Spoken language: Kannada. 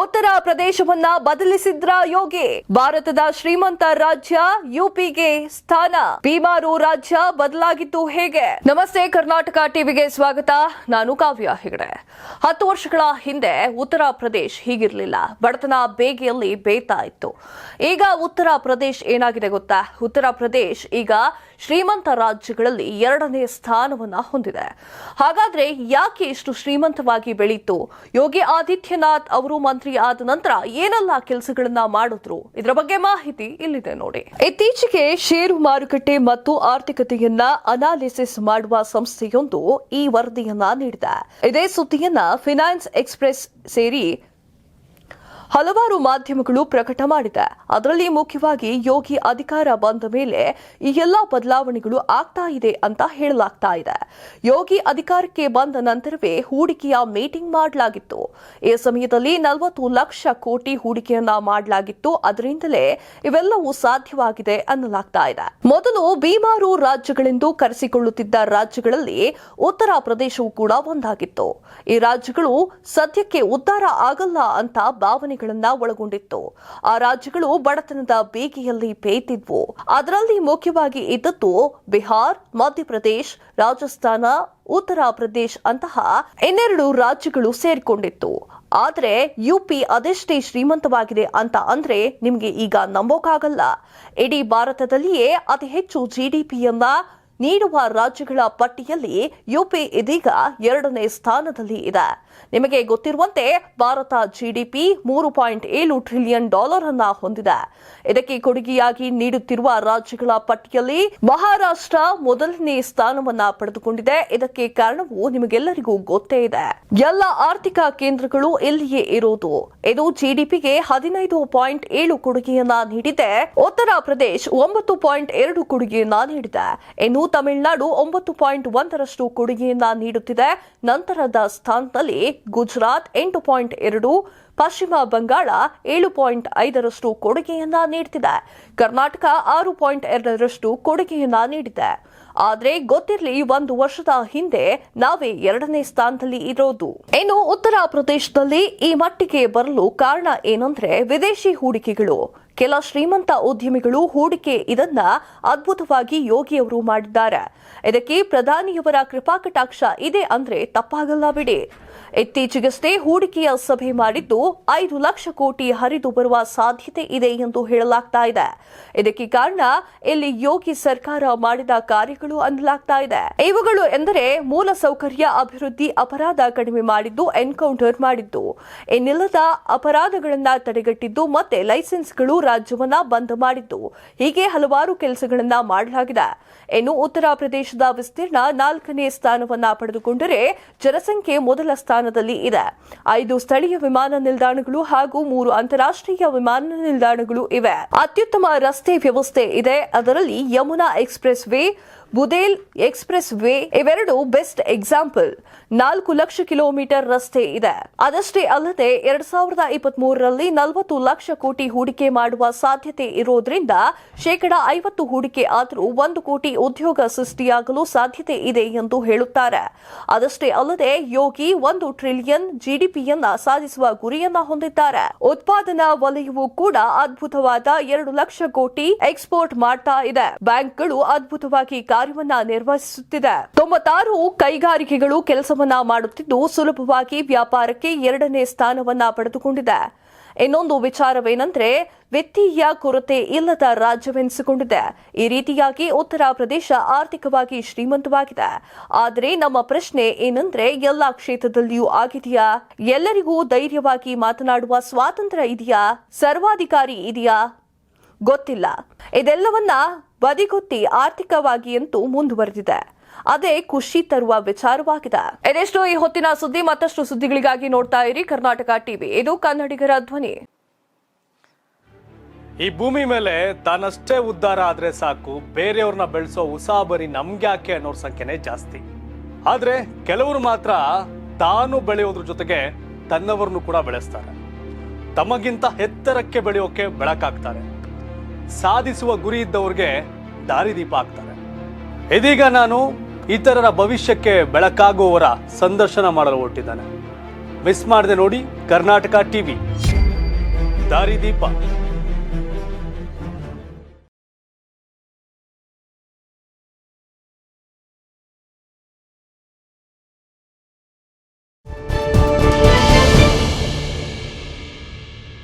ಉತ್ತರ ಪ್ರದೇಶವನ್ನ ಬದಲಿಸಿದ್ರ ಯೋಗಿ. ಭಾರತದ ಶ್ರೀಮಂತ ರಾಜ್ಯ ಯುಪಿಗೆ ಸ್ಥಾನ. ಬೀಮಾರು ರಾಜ್ಯ ಬದಲಾಗಿದ್ದು ಹೇಗೆ? ನಮಸ್ತೆ, ಕರ್ನಾಟಕ ಟಿವಿಗೆ ಸ್ವಾಗತ. ನಾನು ಕಾವ್ಯ ಹೆಗಡೆ. 10 ವರ್ಷಗಳ ಹಿಂದೆ ಉತ್ತರ ಪ್ರದೇಶ್ ಹೀಗಿರ್ಲಿಲ್ಲ. ಬಡತನ ಬೇಗೆಯಲ್ಲಿ ಬೇಯ್ತಾ ಇತ್ತು. ಈಗ ಉತ್ತರ ಪ್ರದೇಶ್ ಏನಾಗಿದೆ ಗೊತ್ತಾ? ಉತ್ತರ ಪ್ರದೇಶ್ ಈಗ ಶ್ರೀಮಂತ ರಾಜ್ಯಗಳಲ್ಲಿ 2ನೇ ಸ್ಥಾನವನ್ನ ಹೊಂದಿದೆ. ಹಾಗಾದ್ರೆ ಯಾಕೆ ಇಷ್ಟು ಶ್ರೀಮಂತವಾಗಿ ಬೆಳೀತು? ಯೋಗಿ ಆದಿತ್ಯನಾಥ್ ಅವರು ಮಂತ್ರಿ ಆದ ನಂತರ ಏನೆಲ್ಲ ಕೆಲಸಗಳನ್ನ ಮಾಡಿದ್ರು? ಇದರ ಬಗ್ಗೆ ಮಾಹಿತಿ ಇಲ್ಲಿದೆ ನೋಡಿ. ಇತ್ತೀಚೆಗೆ ಷೇರು ಮಾರುಕಟ್ಟೆ ಮತ್ತು ಆರ್ಥಿಕತೆಯನ್ನ ಅನಾಲಿಸಿಸ್ ಮಾಡುವ ಸಂಸ್ಥೆಯೊಂದು ಈ ವರದಿಯನ್ನ ನೀಡಿದೆ. ಇದೇ ಸುದ್ದಿಯನ್ನ ಫೈನಾನ್ಸ್ ಎಕ್ಸ್‌ಪ್ರೆಸ್ ಸೇರಿ ಹಲವಾರು ಮಾಧ್ಯಮಗಳು ಪ್ರಕಟ ಮಾಡಿದೆ. ಅದರಲ್ಲಿ ಮುಖ್ಯವಾಗಿ ಯೋಗಿ ಅಧಿಕಾರ ಬಂದ ಮೇಲೆ ಈ ಎಲ್ಲಾ ಬದಲಾವಣೆಗಳು ಆಗ್ತಾ ಇದೆ ಅಂತ ಹೇಳಲಾಗ್ತಾ ಇದೆ. ಯೋಗಿ ಅಧಿಕಾರಕ್ಕೆ ಬಂದ ನಂತರವೇ ಹೂಡಿಕೆಯ ಮೀಟಿಂಗ್ ಮಾಡಲಾಗಿತ್ತು. ಈ ಸಮಯದಲ್ಲಿ 40 ಲಕ್ಷ ಕೋಟಿ ಹೂಡಿಕೆಯನ್ನ ಮಾಡಲಾಗಿತ್ತು. ಅದರಿಂದಲೇ ಇವೆಲ್ಲವೂ ಸಾಧ್ಯವಾಗಿದೆ ಅನ್ನಲಾಗ್ತಾ ಇದೆ. ಮೊದಲು ಬೀಮಾರು ರಾಜ್ಯಗಳೆಂದು ಕರೆಸಿಕೊಳ್ಳುತ್ತಿದ್ದ ರಾಜ್ಯಗಳಲ್ಲಿ ಉತ್ತರ ಪ್ರದೇಶವೂ ಕೂಡ ಒಂದಾಗಿತ್ತು. ಈ ರಾಜ್ಯಗಳು ಸದ್ಯಕ್ಕೆ ಉದ್ಧಾರ ಆಗಲ್ಲ ಅಂತ ಭಾವನೆ ಒಳಗೊಂಡಿತ್ತು. ಆ ರಾಜ್ಯಗಳು ಬಡತನದ ಬೇಗೆಯಲ್ಲಿ ಬೇಯ್ತಿದ್ವು. ಅದರಲ್ಲಿ ಮುಖ್ಯವಾಗಿ ಇದ್ದದ್ದು ಬಿಹಾರ್, ಮಧ್ಯಪ್ರದೇಶ್, ರಾಜಸ್ಥಾನ, ಉತ್ತರ ಪ್ರದೇಶ್ ಅಂತಹ 12 ರಾಜ್ಯಗಳು ಸೇರಿಕೊಂಡಿತ್ತು. ಆದ್ರೆ ಯುಪಿ ಅದೆಷ್ಟೇ ಶ್ರೀಮಂತವಾಗಿದೆ ಅಂತ ಅಂದ್ರೆ ನಿಮ್ಗೆ ಈಗ ನಂಬೋಕಾಗಲ್ಲ. ಇಡೀ ಭಾರತದಲ್ಲಿಯೇ ಅತಿ ಹೆಚ್ಚು ಜಿಡಿಪಿಯನ್ನ ನೀಡುವ ರಾಜ್ಯಗಳ ಪಟ್ಟಿಯಲ್ಲಿ ಯುಪಿ ಇದೀಗ 2ನೇ ಸ್ಥಾನದಲ್ಲಿ ಇದೆ. ನಿಮಗೆ ಗೊತ್ತಿರುವಂತೆ ಭಾರತ ಜಿಡಿಪಿ $3.7 ಟ್ರಿಲಿಯನ್ ಅನ್ನ ಹೊಂದಿದೆ. ಇದಕ್ಕೆ ಕೊಡುಗೆಯಾಗಿ ನೀಡುತ್ತಿರುವ ರಾಜ್ಯಗಳ ಪಟ್ಟಿಯಲ್ಲಿ ಮಹಾರಾಷ್ಟ್ರ ಮೊದಲನೇ ಸ್ಥಾನವನ್ನ ಪಡೆದುಕೊಂಡಿದೆ. ಇದಕ್ಕೆ ಕಾರಣವು ನಿಮಗೆಲ್ಲರಿಗೂ ಗೊತ್ತೇ ಇದೆ. ಎಲ್ಲ ಆರ್ಥಿಕ ಕೇಂದ್ರಗಳು ಇಲ್ಲಿಯೇ ಇರೋದು. ಇದು ಜಿಡಿಪಿಗೆ 15.7 ಕೊಡುಗೆಯನ್ನ ನೀಡಿದೆ. ಉತ್ತರ ಪ್ರದೇಶ್ 9.2 ಕೊಡುಗೆಯನ್ನ ನೀಡಿದೆ. ಇನ್ನು ತಮಿಳುನಾಡು 9.1 ಕೊಡುಗೆಯನ್ನ ನೀಡುತ್ತಿದೆ. ನಂತರದ ಸ್ಥಾನದಲ್ಲಿ ಗುಜರಾತ್ 8.2, ಪಶ್ಚಿಮ ಬಂಗಾಳ 7.5 ಕೊಡುಗೆಯನ್ನ ನೀಡುತ್ತಿದೆ. ಕರ್ನಾಟಕ 6.2 ಕೊಡುಗೆಯನ್ನ ನೀಡಿದೆ. ಆದ್ರೆ ಗೊತ್ತಿರಲಿ, 1 ವರ್ಷದ ಹಿಂದೆ ನಾವೇ 2ನೇ ಸ್ಥಾನದಲ್ಲಿ ಇರೋದು. ಇನ್ನು ಉತ್ತರ ಪ್ರದೇಶದಲ್ಲಿ ಈ ಮಟ್ಟಿಗೆ ಬರಲು ಕಾರಣ ಏನಂದ್ರೆ ವಿದೇಶಿ ಹೂಡಿಕೆಗಳು. ಕೆಲ ಶ್ರೀಮಂತ ಉದ್ಯಮಿಗಳು ಹೂಡಿಕೆ ಇದನ್ನ ಅದ್ಭುತವಾಗಿ ಯೋಗಿಯವರು ಮಾಡಿದ್ದಾರೆ. ಇದಕ್ಕೆ ಪ್ರಧಾನಿಯವರ ಕೃಪಾಕಟಾಕ್ಷ ಇದೆ ಅಂದ್ರೆ ತಪ್ಪಾಗಲ್ಲ ಬಿಡಿ. ಇತ್ತೀಚೆಗಷ್ಟೇ ಹೂಡಿಕೆಯ ಸಭೆ ಮಾಡಿದ್ದು 5 ಲಕ್ಷ ಕೋಟಿ ಹರಿದು ಬರುವ ಸಾಧ್ಯತೆ ಇದೆ ಎಂದು ಹೇಳಲಾಗ್ತಾ ಇದೆ. ಇದಕ್ಕೆ ಕಾರಣ ಇಲ್ಲಿ ಯೋಗಿ ಸರ್ಕಾರ ಮಾಡಿದ ಕಾರ್ಯಗಳು ಅನ್ನಲಾಗ್ತಾ ಇದೆ. ಇವುಗಳು ಎಂದರೆ ಮೂಲಸೌಕರ್ಯ ಅಭಿವೃದ್ಧಿ, ಅಪರಾಧ ಕಡಿಮೆ ಮಾಡಿದ್ದು, ಎನ್ಕೌಂಟರ್ ಮಾಡಿದ್ದು, ಇನ್ನಿಲ್ಲದ ಅಪರಾಧಗಳನ್ನ ತಡೆಗಟ್ಟಿದ್ದು ಮತ್ತೆ ಲೈಸೆನ್ಸ್ಗಳು ರಾಜ್ಯವನ್ನ ಬಂದ್ ಮಾಡಿದ್ದು, ಹೀಗೆ ಹಲವಾರು ಕೆಲಸಗಳನ್ನ ಮಾಡಲಾಗಿದೆ. ಇನ್ನು ಉತ್ತರ ಪ್ರದೇಶದ ವಿಸ್ತೀರ್ಣ 4ನೇ ಸ್ಥಾನವನ್ನ ಪಡೆದುಕೊಂಡರೆ ಜನಸಂಖ್ಯೆ ಮೊದಲ ಸ್ಥಾನದಲ್ಲಿ ಇದೆ. 5 ಸ್ಥಳೀಯ ವಿಮಾನ ನಿಲ್ದಾಣಗಳು ಹಾಗೂ 3 ಅಂತಾರಾಷ್ಟ್ರೀಯ ವಿಮಾನ ನಿಲ್ದಾಣಗಳು ಇವೆ. ಅತ್ಯುತ್ತಮ ರಸ್ತೆ ವ್ಯವಸ್ಥೆ ಇದೆ. ಅದರಲ್ಲಿ Yamuna expressway, Bundel expressway ಇವೆರಡು ಬೆಸ್ಟ್ ಎಕ್ಸಾಂಪಲ್. 4 ಲಕ್ಷ ಕಿಲೋಮೀಟರ್ ರಸ್ತೆ ಇದೆ. ಅದಷ್ಟೇ ಅಲ್ಲದೆ 2023ರಲ್ಲಿ 40 ಲಕ್ಷ ಕೋಟಿ ಹೂಡಿಕೆ ಮಾಡುವ ಸಾಧ್ಯತೆ ಇರೋದ್ರಿಂದ 50% ಹೂಡಿಕೆ ಆದರೂ 1 ಕೋಟಿ ಉದ್ಯೋಗ ಸೃಷ್ಟಿಯಾಗಲು ಸಾಧ್ಯತೆ ಇದೆ ಎಂದು ಹೇಳುತ್ತಾರೆ. ಅದಷ್ಟೇ ಅಲ್ಲದೆ ಯೋಗಿ 1 ಟ್ರಿಲಿಯನ್ ಜಿಡಿಪಿಯನ್ನ ಸಾಧಿಸುವ ಗುರಿಯನ್ನ ಹೊಂದಿದ್ದಾರೆ. ಉತ್ಪಾದನಾ ವಲಯವು ಕೂಡ ಅದ್ಭುತವಾದ 2 ಲಕ್ಷ ಕೋಟಿ ಎಕ್ಸ್ಪೋರ್ಟ್ ಮಾಡ್ತಾ ಇದೆ. ಬ್ಯಾಂಕ್ಗಳು ಅದ್ಭುತವಾಗಿ ಕಾರ್ಯವನ್ನ ನಿರ್ವಹಿಸುತ್ತಿದೆ. 96 ಕೈಗಾರಿಕೆಗಳು ಕೆಲಸವನ್ನ ಮಾಡುತ್ತಿದ್ದು ಸುಲಭವಾಗಿ ವ್ಯಾಪಾರಕ್ಕೆ 2ನೇ ಸ್ಥಾನವನ್ನ ಪಡೆದುಕೊಂಡಿದೆ. ಇನ್ನೊಂದು ವಿಚಾರವೇನೆಂದ್ರೆ ವಿತ್ತೀಯ ಕೊರತೆ ಇಲ್ಲದ ರಾಜ್ಯವೆನಿಸಿಕೊಂಡಿದೆ. ಈ ರೀತಿಯಾಗಿ ಉತ್ತರ ಪ್ರದೇಶ ಆರ್ಥಿಕವಾಗಿ ಶ್ರೀಮಂತವಾಗಿದೆ. ಆದರೆ ನಮ್ಮ ಪ್ರಶ್ನೆ ಏನಂದ್ರೆ, ಎಲ್ಲಾ ಕ್ಷೇತ್ರದಲ್ಲಿಯೂ ಆಗಿದೆಯಾ? ಎಲ್ಲರಿಗೂ ಧೈರ್ಯವಾಗಿ ಮಾತನಾಡುವ ಸ್ವಾತಂತ್ರ್ಯ ಇದೆಯಾ? ಸರ್ವಾಧಿಕಾರಿ ಇದೆಯಾ? ಗೊತ್ತಿಲ್ಲ. ಇದೆಲ್ಲವನ್ನ ಬದಿಗೊತ್ತಿ ಆರ್ಥಿಕವಾಗಿ ಅಂತೂ ಮುಂದುವರೆದಿದೆ. ಅದೇ ಖುಷಿ ತರುವ ವಿಚಾರವಾಗಿದೆ. ಇದೆಷ್ಟು ಈ ಹೊತ್ತಿನ ಸುದ್ದಿ. ಮತ್ತಷ್ಟು ಸುದ್ದಿಗಳಿಗಾಗಿ ನೋಡ್ತಾ ಇರಿ ಕರ್ನಾಟಕ ಟಿವಿ. ಇದು ಕನ್ನಡಿಗರ ಧ್ವನಿ. ಈ ಭೂಮಿ ಮೇಲೆ ತಾನಷ್ಟೇ ಉದ್ಧಾರ ಆದ್ರೆ ಸಾಕು, ಬೇರೆಯವ್ರನ್ನ ಬೆಳೆಸೋ ಉಸಾಬರಿ ನಮ್ಗ್ಯಾಕೆ ಅನ್ನೋರ್ ಸಂಖ್ಯೆನೇ ಜಾಸ್ತಿ. ಆದ್ರೆ ಕೆಲವರು ಮಾತ್ರ ತಾನು ಬೆಳೆಯೋದ್ರ ಜೊತೆಗೆ ತನ್ನವರನ್ನು ಕೂಡ ಬೆಳೆಸ್ತಾರೆ. ತಮಗಿಂತ ಎತ್ತರಕ್ಕೆ ಬೆಳೆಯೋಕೆ ಬೆಳಕಾಗ್ತಾರೆ. ಸಾಧಿಸುವ ಗುರಿ ಇದ್ದವ್ರಿಗೆ ದಾರಿದೀಪ ಆಗ್ತಾರೆ. ಇದೀಗ ನಾನು ಇತರರ ಭವಿಷ್ಯಕ್ಕೆ ಬೆಳಕಾಗುವವರ ಸಂದರ್ಶನ ಮಾಡಲು ಹೊರಟಿದ್ದಾನೆ. ಮಿಸ್ ಮಾಡದೆ ನೋಡಿ ಕರ್ನಾಟಕ ಟಿವಿ. ದಾರಿದೀಪ.